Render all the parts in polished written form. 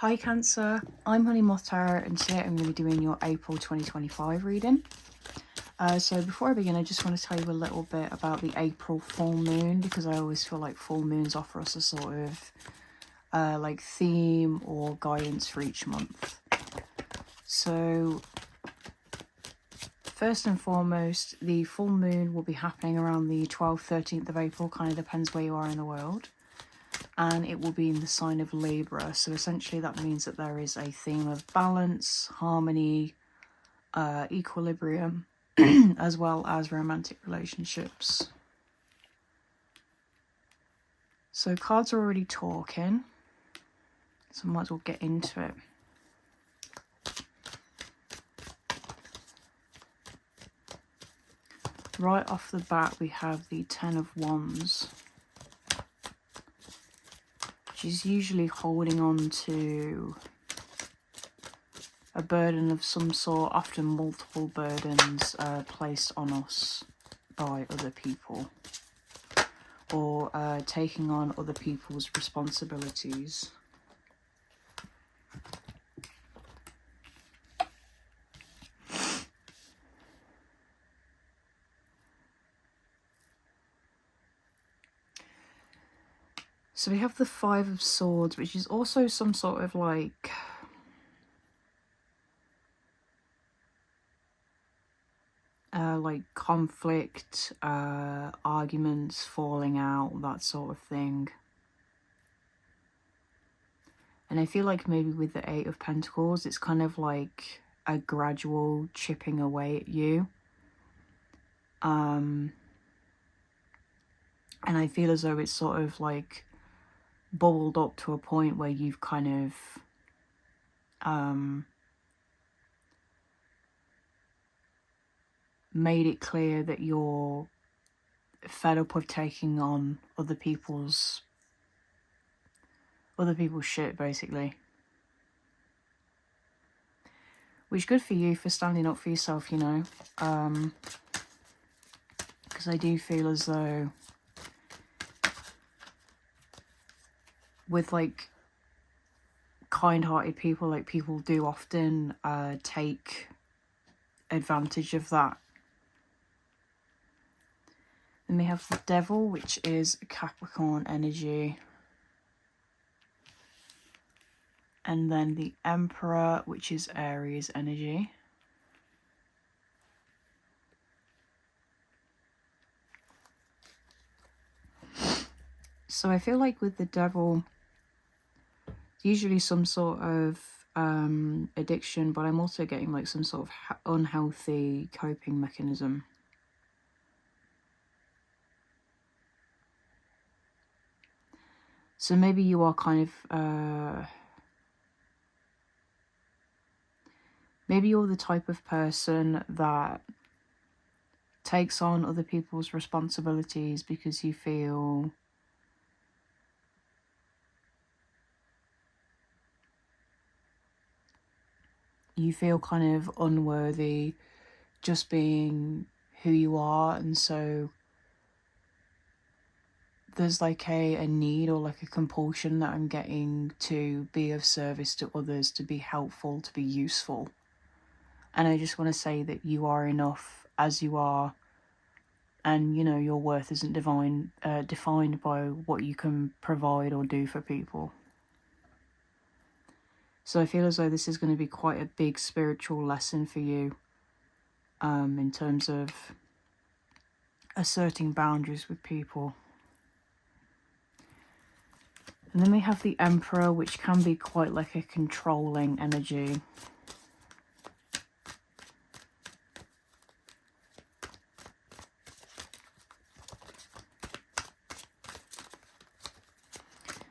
Hi Cancer, I'm Honey Moth Tarot and today I'm going to be doing your April 2025 reading. So before I begin, I just want to tell you a little bit about the April full moon, because I always feel like full moons offer us a sort of like theme or guidance for each month. So first and foremost, the full moon will be happening around the 12th, 13th of April, kind of depends where you are in the world. And it will be in the sign of Libra. So essentially that means that there is a theme of balance, harmony, equilibrium, as well as romantic relationships. So cards are already talking, so I might as well get into it. Right off the bat, we have the Ten of Wands, which is usually holding on to a burden of some sort, often multiple burdens placed on us by other people, or taking on other people's responsibilities. So we have the Five of Swords, which is also some sort of like conflict, arguments, falling out, that sort of thing. And I feel like maybe with the Eight of Pentacles, it's kind of like a gradual chipping away at you. And I feel as though it's sort of like bubbled up to a point where you've kind of made it clear that you're fed up of taking on other people's shit, basically. Which is good for you for standing up for yourself, you know. Because I do feel as though with like kind-hearted people, like people do often take advantage of that. Then we have the Devil, which is Capricorn energy. And then the Emperor, which is Aries energy. So I feel like with the Devil, usually some sort of addiction, but I'm also getting like some sort of unhealthy coping mechanism. So maybe you are kind of maybe you're the type of person that takes on other people's responsibilities because you feel kind of unworthy just being who you are, and so there's like a need or like a compulsion that I'm getting to be of service to others, to be helpful, to be useful. And I just want to say that you are enough as you are, and you know your worth isn't defined by what you can provide or do for people. So I feel as though this is going to be quite a big spiritual lesson for you in terms of asserting boundaries with people. And then we have the Emperor, which can be quite like a controlling energy.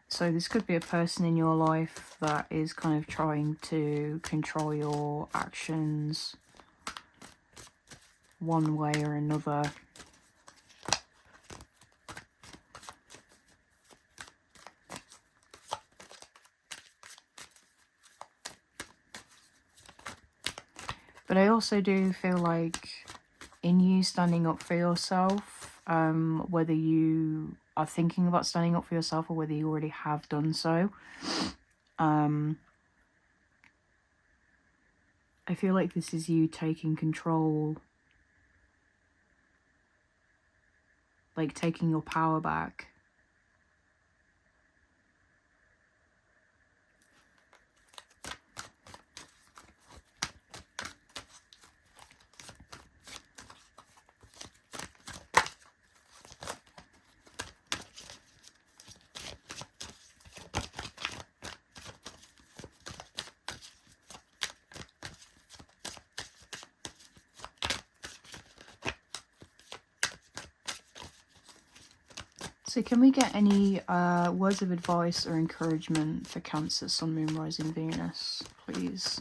So this could be a person in your life that is kind of trying to control your actions one way or another. But I also do feel like in you standing up for yourself, whether you are thinking about standing up for yourself or whether you already have done so, I feel like this is you taking control, like taking your power back. So can we get any words of advice or encouragement for Cancer, Sun, Moon, Rising, Venus, please?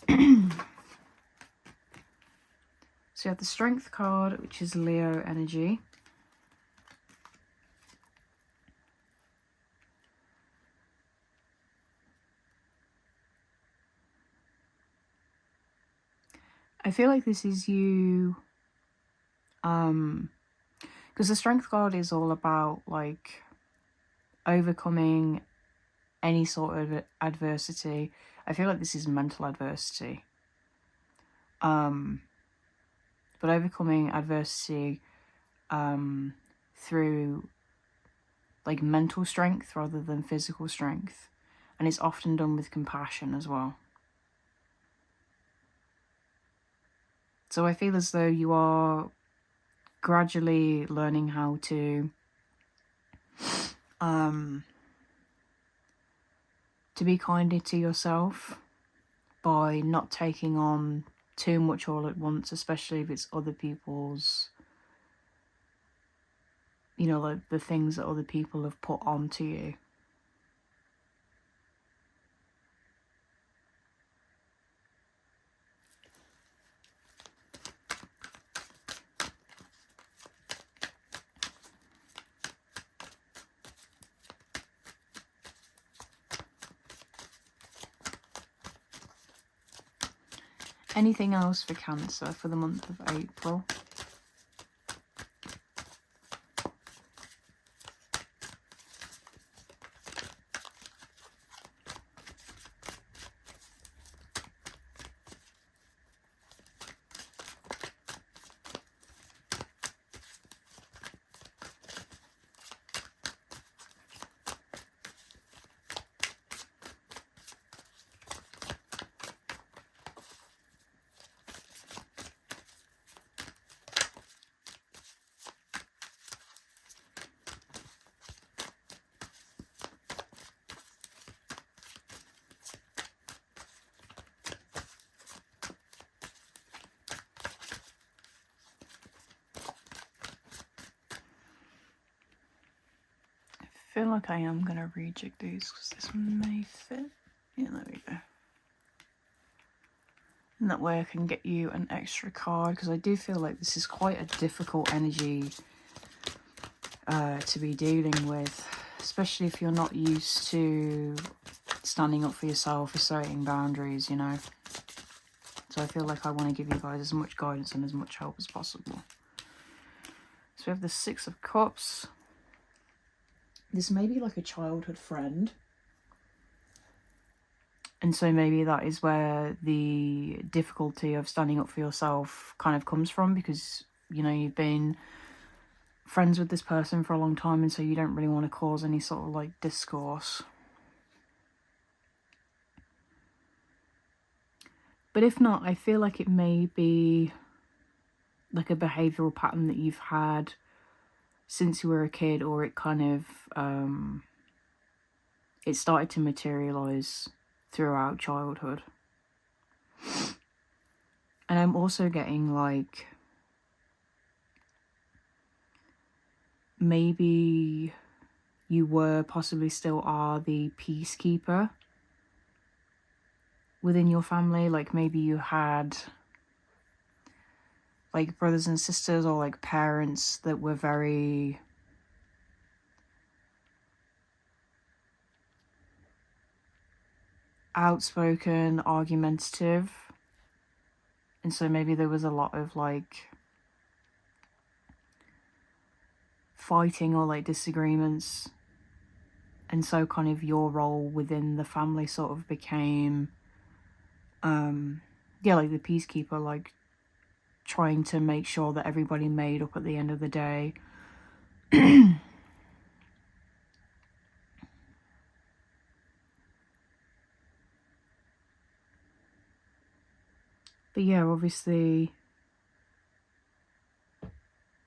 So you have the Strength card, which is Leo energy. I feel like this is you, because the Strength card is all about like overcoming any sort of adversity. I feel like this is mental adversity. But overcoming adversity through like mental strength rather than physical strength. And it's often done with compassion as well. So I feel as though you are gradually learning how to be kinder to yourself by not taking on too much all at once, especially if it's other people's, you know, like the things that other people have put onto you. Anything else for Cancer for the month of April? I feel like I am going to rejig these because this one may fit. Yeah, there we go. And that way I can get you an extra card, because I do feel like this is quite a difficult energy to be dealing with, especially if you're not used to standing up for yourself, asserting boundaries, you know. So I feel like I want to give you guys as much guidance and as much help as possible. So we have the Six of Cups. This may be like a childhood friend. And so maybe that is where the difficulty of standing up for yourself kind of comes from, because, you know, you've been friends with this person for a long time, and so you don't really want to cause any sort of like discourse. But if not, I feel like it may be like a behavioural pattern that you've had since you were a kid, or it kind of it started to materialise throughout childhood. And I'm also getting like maybe you were, possibly still are, the peacekeeper within your family. Like maybe you had like brothers and sisters, or like parents that were very outspoken, argumentative, and so maybe there was a lot of like fighting or like disagreements, and so kind of your role within the family sort of became yeah, like the peacekeeper, like trying to make sure that everybody made up at the end of the day. But yeah, obviously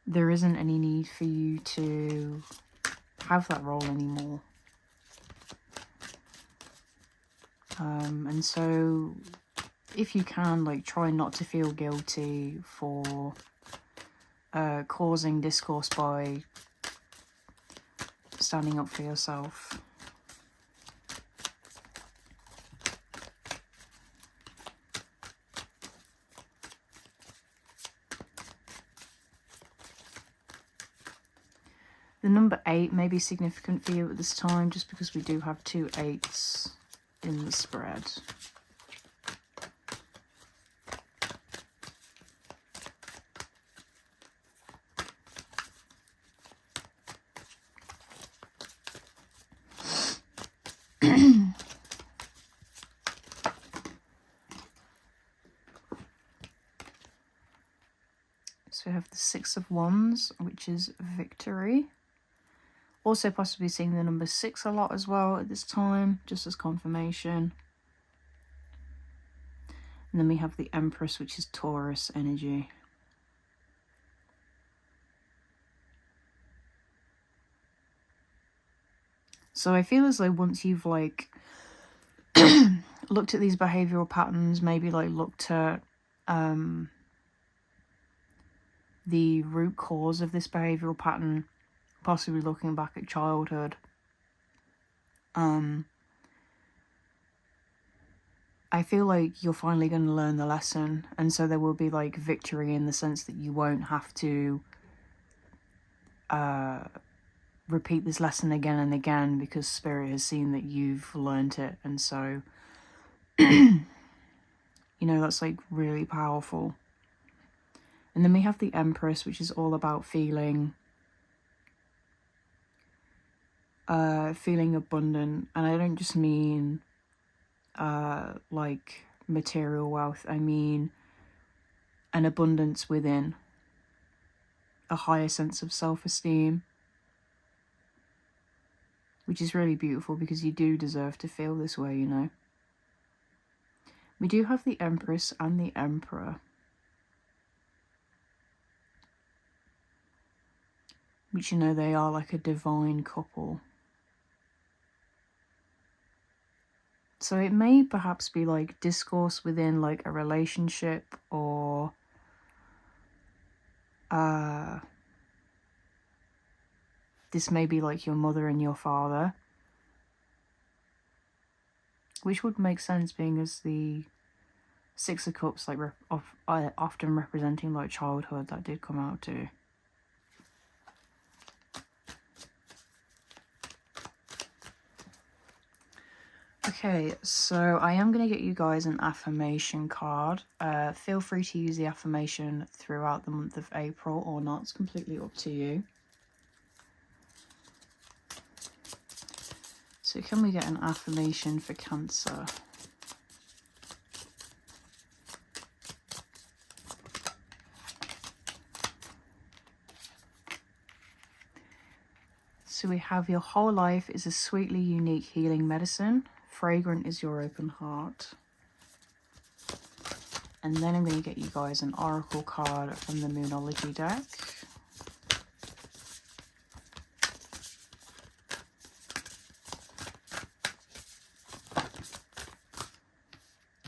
there isn't any need for you to have that role anymore. And so if you can, like, try not to feel guilty for causing discourse by standing up for yourself. The number 8 may be significant for you at this time, just because we do have 2 8s in the spread. So we have the 6 of Wands, which is victory. Also possibly seeing the number 6 a lot as well at this time, just as confirmation. And then we have the Empress, which is Taurus energy. So I feel as though once you've like looked at these behavioral patterns, maybe like looked at the root cause of this behavioral pattern, possibly looking back at childhood, I feel like you're finally going to learn the lesson, and so there will be like victory in the sense that you won't have to repeat this lesson again and again, because Spirit has seen that you've learned it. And so you know, that's like really powerful. And then we have the Empress, which is all about feeling abundant. And I don't just mean like material wealth. I mean an abundance within, a higher sense of self-esteem, which is really beautiful, because you do deserve to feel this way, you know. We do have the Empress and the Emperor, which, you know, they are like a divine couple. So it may perhaps be like discourse within like a relationship, or this may be like your mother and your father, which would make sense, being as the 6 of Cups like often representing like childhood. That did come out too. Okay, so I am going to get you guys an affirmation card. Feel free to use the affirmation throughout the month of April or not. It's completely up to you. So can we get an affirmation for Cancer? So we have, your whole life is a sweetly unique healing medicine. Fragrant is your open heart. And then I'm going to get you guys an oracle card from the Moonology deck.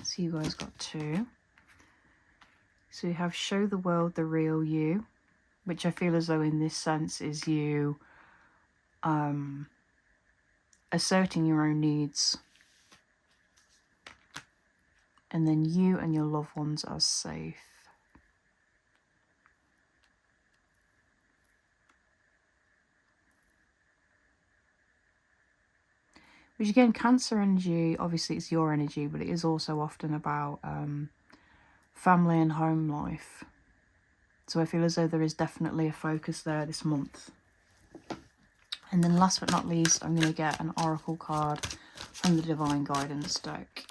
So you guys got 2. So we have show the world the real you, which I feel as though in this sense is you asserting your own needs. And then you and your loved ones are safe. Which again, Cancer energy, obviously it's your energy, but it is also often about family and home life. So I feel as though there is definitely a focus there this month. And then last but not least, I'm going to get an oracle card from the Divine Guidance deck.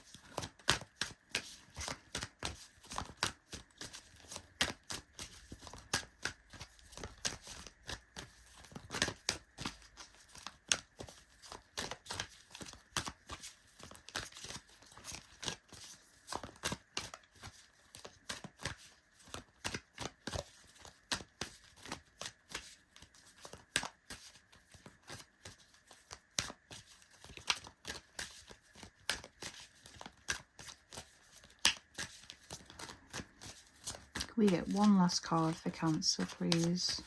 we get one last card for Cancer, please?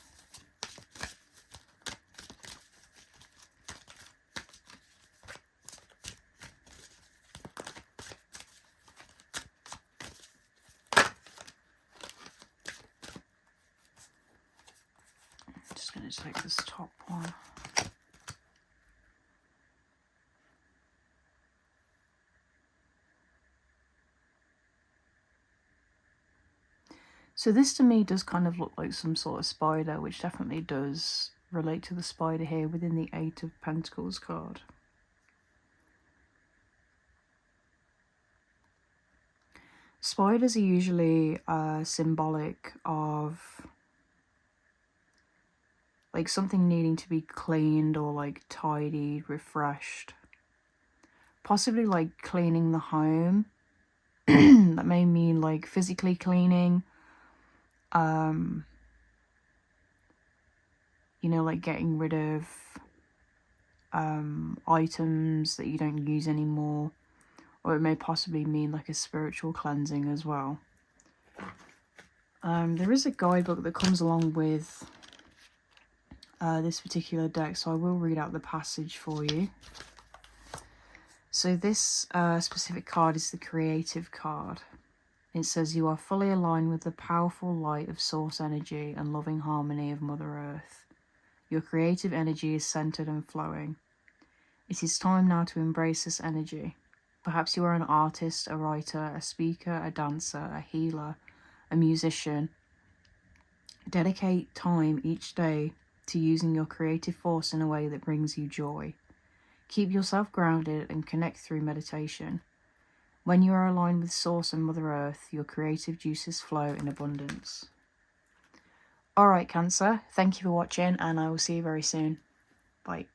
I'm just going to take this top one. So this to me does kind of look like some sort of spider, which definitely does relate to the spider here within the Eight of Pentacles card. Spiders are usually symbolic of like something needing to be cleaned or like tidied, refreshed. Possibly like cleaning the home. That may mean like physically cleaning. You know, like getting rid of items that you don't use anymore. Or it may possibly mean like a spiritual cleansing as well. There is a guidebook that comes along with this particular deck, so I will read out the passage for you. So this specific card is the Creative card. It says, you are fully aligned with the powerful light of source energy and loving harmony of Mother Earth. Your creative energy is centered and flowing. It is time now to embrace this energy. Perhaps you are an artist, a writer, a speaker, a dancer, a healer, a musician. Dedicate time each day to using your creative force in a way that brings you joy. Keep yourself grounded and connect through meditation. When you are aligned with Source and Mother Earth, your creative juices flow in abundance. Alright, Cancer, thank you for watching, and I will see you very soon. Bye.